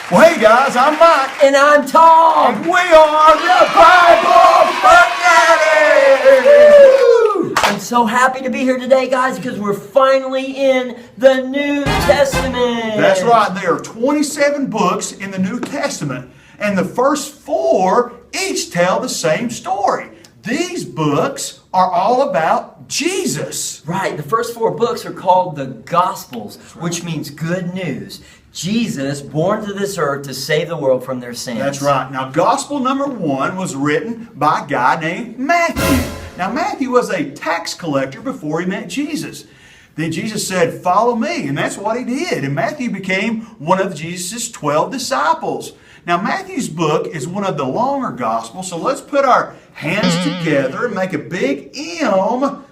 Well, hey guys, I'm Mike. And I'm Tom. And we are the Bible Fanatics! I'm so happy to be here today, guys, because we're finally in the New Testament. That's right. There are 27 books in the New Testament, and the first 4 each tell the same story. These books are all about Jesus. Right. The first 4 books are called the Gospels, which means good news. Jesus, born to this earth to save the world from their sins. That's right. Now, Gospel number 1 was written by a guy named Matthew. Now, Matthew was a tax collector before he met Jesus. Then Jesus said, "Follow me," and that's what he did. And Matthew became one of Jesus' 12 disciples. Now, Matthew's book is one of the longer Gospels, so let's put our hands together and make a big M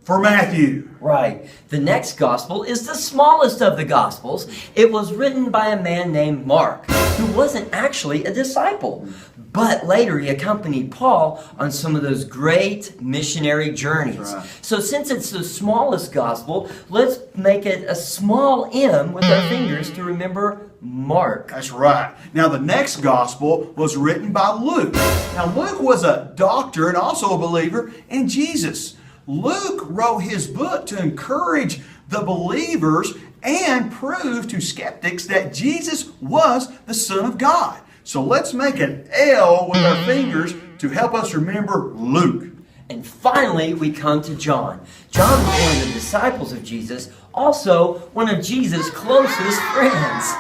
for Matthew. Right. The next gospel is the smallest of the gospels. It was written by a man named Mark, who wasn't actually a disciple. But later he accompanied Paul on some of those great missionary journeys. Right. So since it's the smallest gospel, let's make it a small M with our fingers to remember Mark. That's right. Now, the next gospel was written by Luke. Now, Luke was a doctor and also a believer in Jesus. Luke wrote his book to encourage the believers and prove to skeptics that Jesus was the Son of God. So let's make an L with our fingers to help us remember Luke. And finally, we come to John. John was one of the disciples of Jesus, also one of Jesus' closest friends.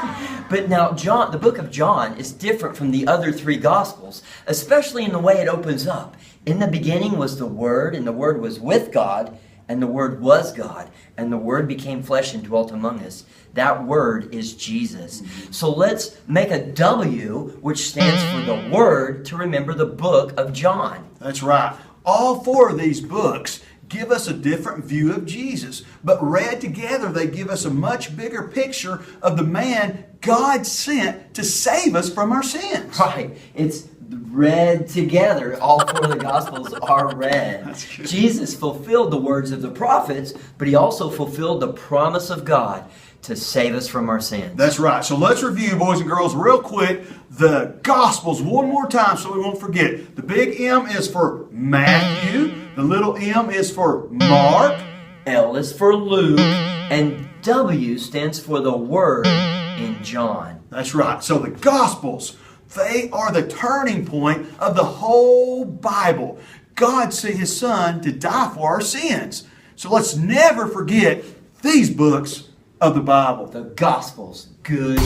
But now, John, the book of John is different from the other 3 Gospels, especially in the way it opens up. In the beginning was the Word, and the Word was with God, and the Word was God, and the Word became flesh and dwelt among us. That Word is Jesus. So let's make a W, which stands for the Word, to remember the book of John. That's right. All 4 of these books give us a different view of Jesus, but read together they give us a much bigger picture of the man God sent to save us from our sins. Right. It's read together. All 4 of the Gospels are read. That's good. Jesus fulfilled the words of the prophets, but he also fulfilled the promise of God to save us from our sins. That's right. So let's review, boys and girls, real quick, the Gospels one more time so we won't forget. The big M is for Matthew. The little M is for Mark. L is for Luke. And W stands for the Word in John. That's right. So the Gospels, they are the turning point of the whole Bible. God sent His Son to die for our sins. So let's never forget these books of the Bible. The Gospels, good.